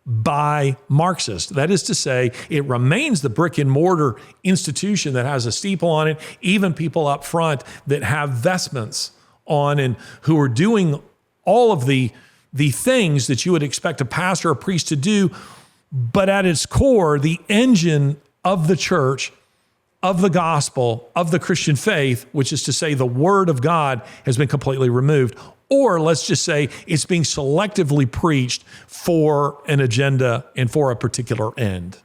Speaker 1: by Marxists. That is to say, it remains the brick and mortar institution that has a steeple on it, even people up front that have vestments on and who are doing all of the things that you would expect a pastor or priest to do. But at its core, the engine of the church, of the gospel, of the Christian faith, which is to say the word of God, has been completely removed. Or let's just say it's being selectively preached for an agenda and for a particular end.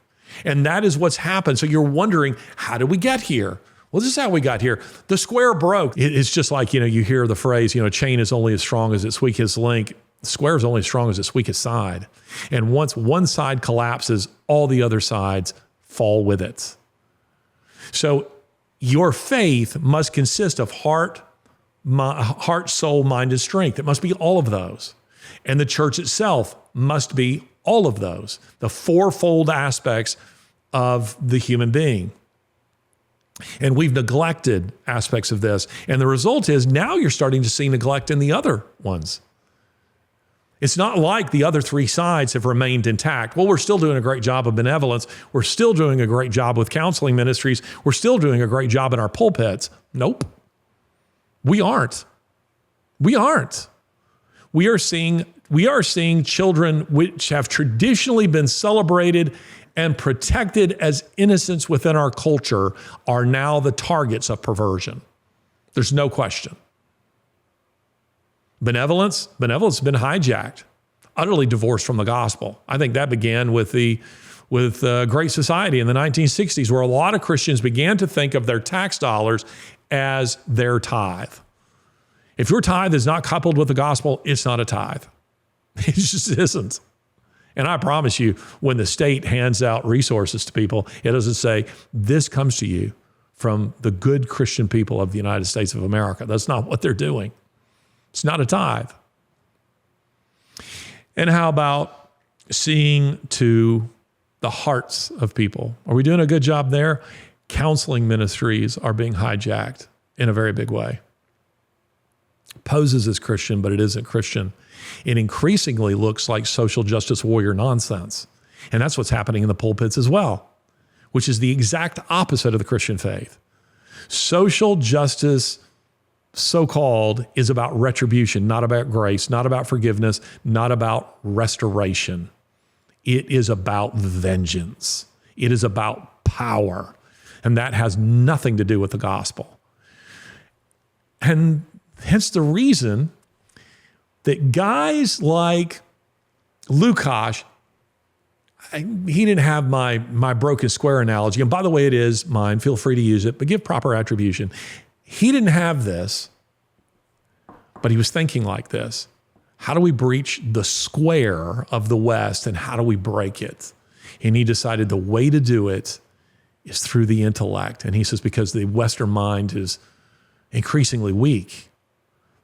Speaker 1: And that is what's happened. So you're wondering, how did we get here? Well, this is how we got here. The square broke. It's just like, you hear the phrase, a chain is only as strong as its weakest link. The square is only as strong as its weakest side. And once one side collapses, all the other sides fall with it. So your faith must consist of heart, soul, mind, and strength. It must be all of those. And the church itself must be all of those, the fourfold aspects of the human being. And we've neglected aspects of this. And the result is now you're starting to see neglect in the other ones. It's not like the other three sides have remained intact. Well, we're still doing a great job of benevolence. We're still doing a great job with counseling ministries. We're still doing a great job in our pulpits. Nope. We aren't. We aren't. We are seeing children which have traditionally been celebrated and protected as innocents within our culture are now the targets of perversion. There's no question. Benevolence has been hijacked, utterly divorced from the gospel. I think that began with Great Society in the 1960s, where a lot of Christians began to think of their tax dollars as their tithe. If your tithe is not coupled with the gospel, it's not a tithe. It just isn't. And I promise you, when the state hands out resources to people, it doesn't say, this comes to you from the good Christian people of the United States of America. That's not what they're doing. It's not a tithe. And how about seeing to the hearts of people? Are we doing a good job there? Counseling ministries are being hijacked in a very big way. Poses as Christian, but it isn't Christian. It increasingly looks like social justice warrior nonsense. And that's what's happening in the pulpits as well, which is the exact opposite of the Christian faith. Social justice so-called is about retribution, not about grace, not about forgiveness, not about restoration. It is about vengeance. It is about power. And that has nothing to do with the gospel. And hence the reason that guys like Lukash, he didn't have my broken square analogy. And by the way, it is mine. Feel free to use it, but give proper attribution. He didn't have this, but he was thinking like this. How do we breach the square of the West, and how do we break it? And he decided the way to do it is through the intellect. And he says, because the Western mind is increasingly weak.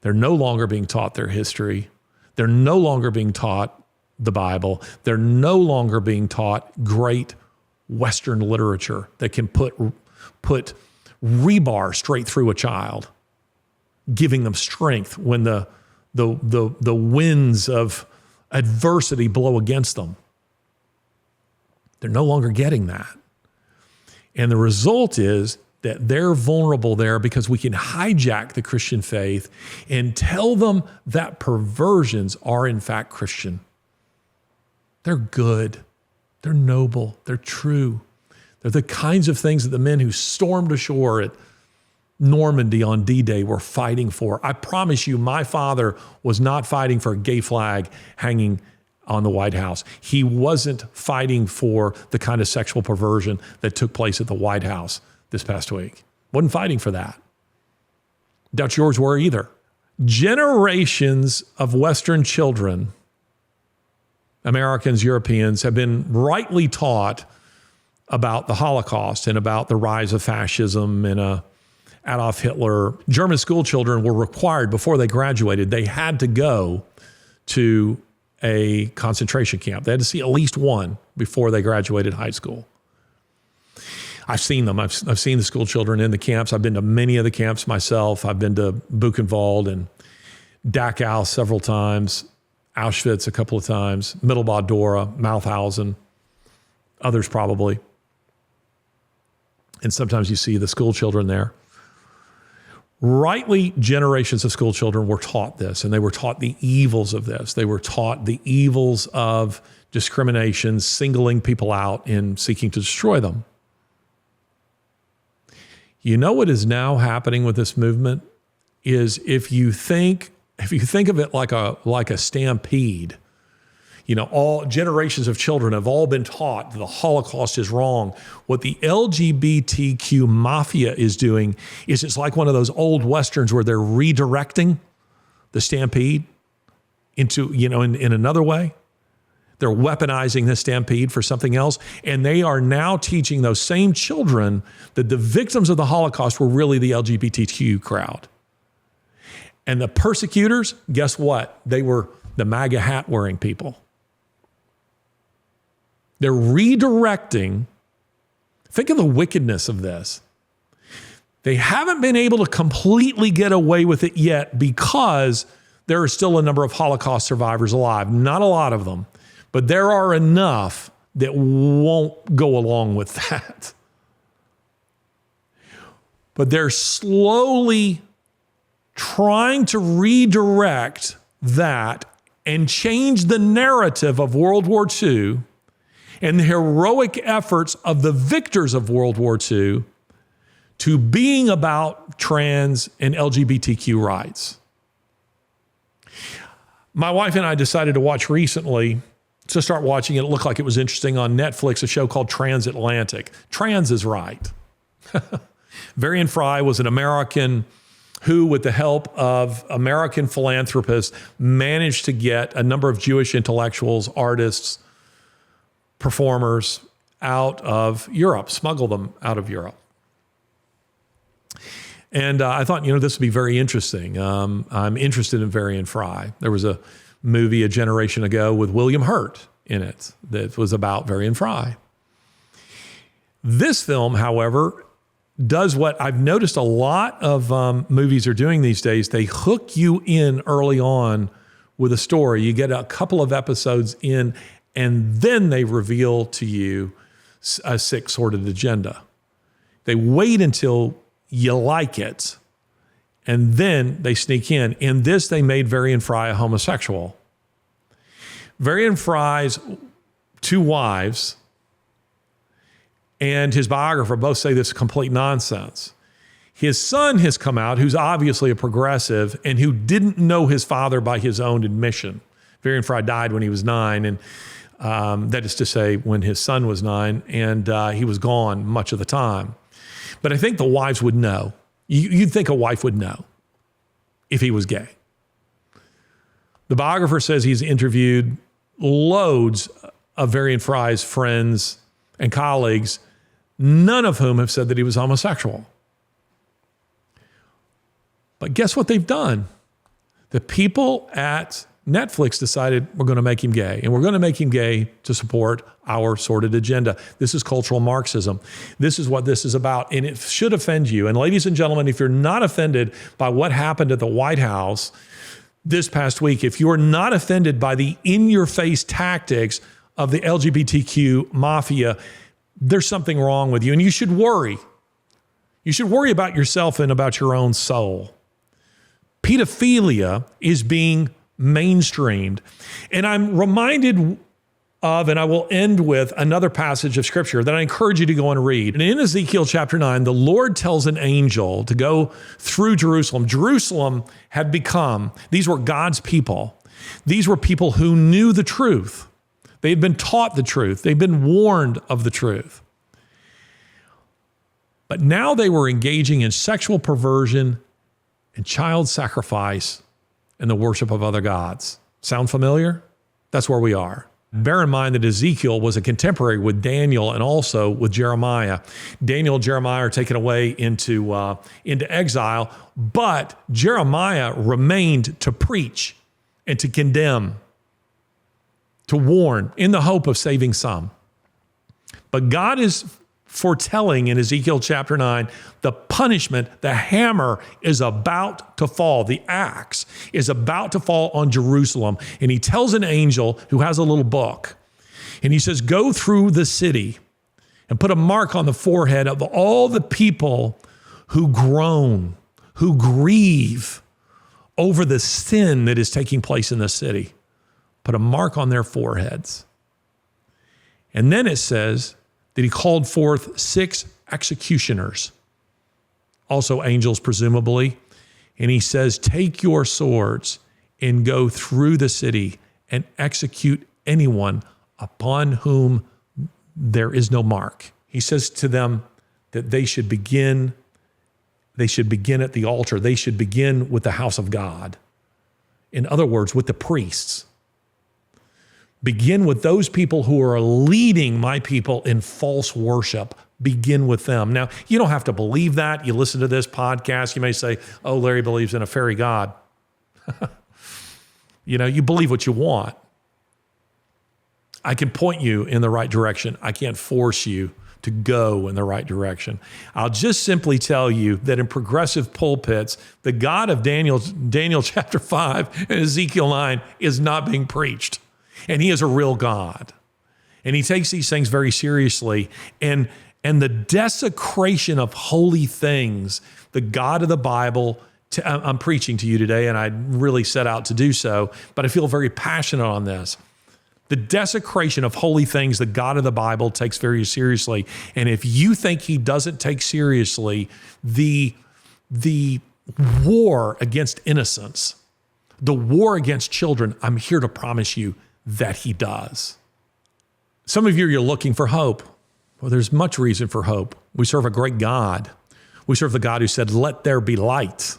Speaker 1: They're no longer being taught their history. They're no longer being taught the Bible. They're no longer being taught great Western literature that can put rebar straight through a child, giving them strength when the winds of adversity blow against them. They're no longer getting that. And the result is that they're vulnerable there because we can hijack the Christian faith and tell them that perversions are in fact Christian. They're good. They're noble. They're true. They're the kinds of things that the men who stormed ashore at Normandy on D-Day were fighting for. I promise you, my father was not fighting for a gay flag hanging on the White House. He wasn't fighting for the kind of sexual perversion that took place at the White House this past week. Wasn't fighting for that. Doubt yours were either. Generations of Western children, Americans, Europeans, have been rightly taught about the Holocaust and about the rise of fascism and Adolf Hitler. German school children were required before they graduated, they had to go to a concentration camp. They had to see at least one before they graduated high school. I've seen them. I've seen the school children in the camps. I've been to many of the camps myself. I've been to Buchenwald and Dachau several times, Auschwitz a couple of times, Mittelbau-Dora, Mauthausen, others probably. And sometimes you see the school children there. Rightly, generations of school children were taught this, and they were taught the evils of this. They were taught the evils of discrimination, singling people out and seeking to destroy them. You know what is now happening with this movement is if you think of it like a stampede, you know, all generations of children have all been taught the Holocaust is wrong. What the LGBTQ Mafia is doing is it's like one of those old Westerns where they're redirecting the stampede into, you know, in another way. They're weaponizing the stampede for something else. And they are now teaching those same children that the victims of the Holocaust were really the LGBTQ crowd. And the persecutors, guess what? They were the MAGA hat wearing people. They're redirecting. Think of the wickedness of this. They haven't been able to completely get away with it yet because there are still a number of Holocaust survivors alive. Not a lot of them, but there are enough that won't go along with that. But they're slowly trying to redirect that and change the narrative of World War II and the heroic efforts of the victors of World War II to being about trans and LGBTQ rights. My wife and I decided to watch recently, to start watching it. It looked like it was interesting on Netflix, a show called Transatlantic. Trans is right. Varian Fries was an American who, with the help of American philanthropists, managed to get a number of Jewish intellectuals, artists, performers out of Europe, smuggle them out of Europe. And I thought, this would be very interesting. I'm interested in Varian Fries. There was a movie a generation ago with William Hurt in it that was about Varian Fries. This film, however, does what I've noticed a lot of movies are doing these days. They hook you in early on with a story. You get a couple of episodes in, and then they reveal to you a sick, sordid agenda. They wait until you like it, And then they sneak in. In this, they made Varian Fry a homosexual. Varian Fry's 2 wives and his biographer both say this is complete nonsense. His son has come out, who's obviously a progressive and who didn't know his father by his own admission. Varian Fry died when he was 9, and that is to say when his son was 9, and he was gone much of the time. But I think the wives would know. You'd think a wife would know if he was gay. The biographer says he's interviewed loads of Varian Fry's friends and colleagues, none of whom have said that he was homosexual. But guess what they've done? The people at Netflix decided we're going to make him gay, and we're going to make him gay to support our sordid agenda. This is cultural Marxism. This is what this is about, and it should offend you. And ladies and gentlemen, if you're not offended by what happened at the White House this past week, if you're not offended by the in-your-face tactics of the LGBTQ mafia, there's something wrong with you, and you should worry. You should worry about yourself and about your own soul. Pedophilia is being mainstreamed. And I'm reminded of, and I will end with another passage of scripture that I encourage you to go and read. And in Ezekiel chapter 9, the Lord tells an angel to go through Jerusalem. Jerusalem had become, these were God's people. These were people who knew the truth. They had been taught the truth. They'd been warned of the truth. But now they were engaging in sexual perversion and child sacrifice and the worship of other gods. Sound familiar? That's where we are. Bear in mind that Ezekiel was a contemporary with Daniel and also with Jeremiah. Daniel and Jeremiah are taken away into exile, but Jeremiah remained to preach and to condemn, to warn, in the hope of saving some. But God is foretelling in Ezekiel chapter 9, the punishment, the hammer is about to fall. The axe is about to fall on Jerusalem. And he tells an angel who has a little book, and he says, go through the city and put a mark on the forehead of all the people who groan, who grieve over the sin that is taking place in the city. Put a mark on their foreheads. And then it says that he called forth 6 executioners, also angels presumably, and he says, take your swords and go through the city and execute anyone upon whom there is no mark. He says to them that they should begin at the altar. They should begin with the house of God. In other words, with the priests. Begin with those people who are leading my people in false worship. Begin with them. Now, you don't have to believe that. You listen to this podcast, you may say, oh, Larry believes in a fairy god. You believe what you want. I can point you in the right direction. I can't force you to go in the right direction. I'll just simply tell you that in progressive pulpits, the God of Daniel chapter 5 and Ezekiel 9 is not being preached. And he is a real God. And he takes these things very seriously. And the desecration of holy things, the God of the Bible, I'm preaching to you today, and I really set out to do so, but I feel very passionate on this. The desecration of holy things, the God of the Bible takes very seriously. And if you think he doesn't take seriously the war against innocence, the war against children, I'm here to promise you that he does. Some of you are looking for hope. Well, there's much reason for hope. We serve a great God. We serve the God who said, let there be light.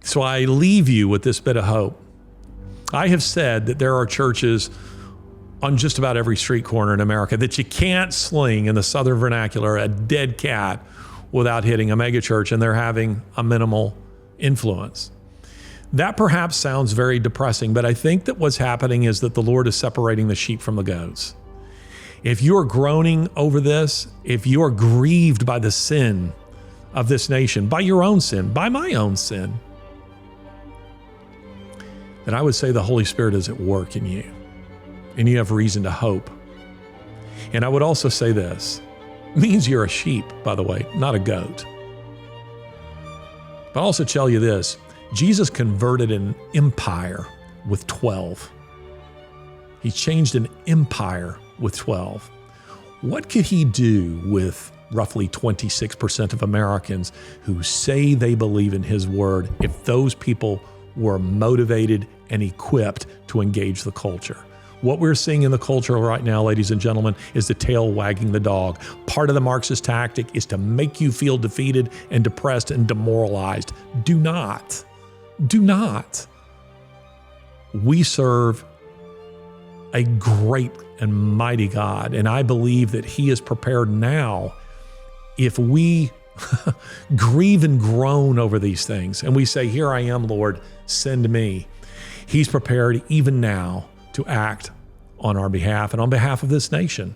Speaker 1: So I leave you with this bit of hope. I have said that there are churches on just about every street corner in America that you can't sling, in the Southern vernacular, a dead cat without hitting a megachurch, and they're having a minimal influence. That perhaps sounds very depressing, but I think that what's happening is that the Lord is separating the sheep from the goats. If you're groaning over this, if you're grieved by the sin of this nation, by your own sin, by my own sin, then I would say the Holy Spirit is at work in you, and you have reason to hope. And I would also say this, it means you're a sheep, by the way, not a goat. But I'll also tell you this, Jesus converted an empire with 12. He changed an empire with 12. What could he do with roughly 26% of Americans who say they believe in his word if those people were motivated and equipped to engage the culture? What we're seeing in the culture right now, ladies and gentlemen, is the tail wagging the dog. Part of the Marxist tactic is to make you feel defeated and depressed and demoralized. Do not. Do not. We serve a great and mighty God, and I believe that he is prepared now. If we grieve and groan over these things and we say, here I am, Lord, send me, he's prepared even now to act on our behalf and on behalf of this nation.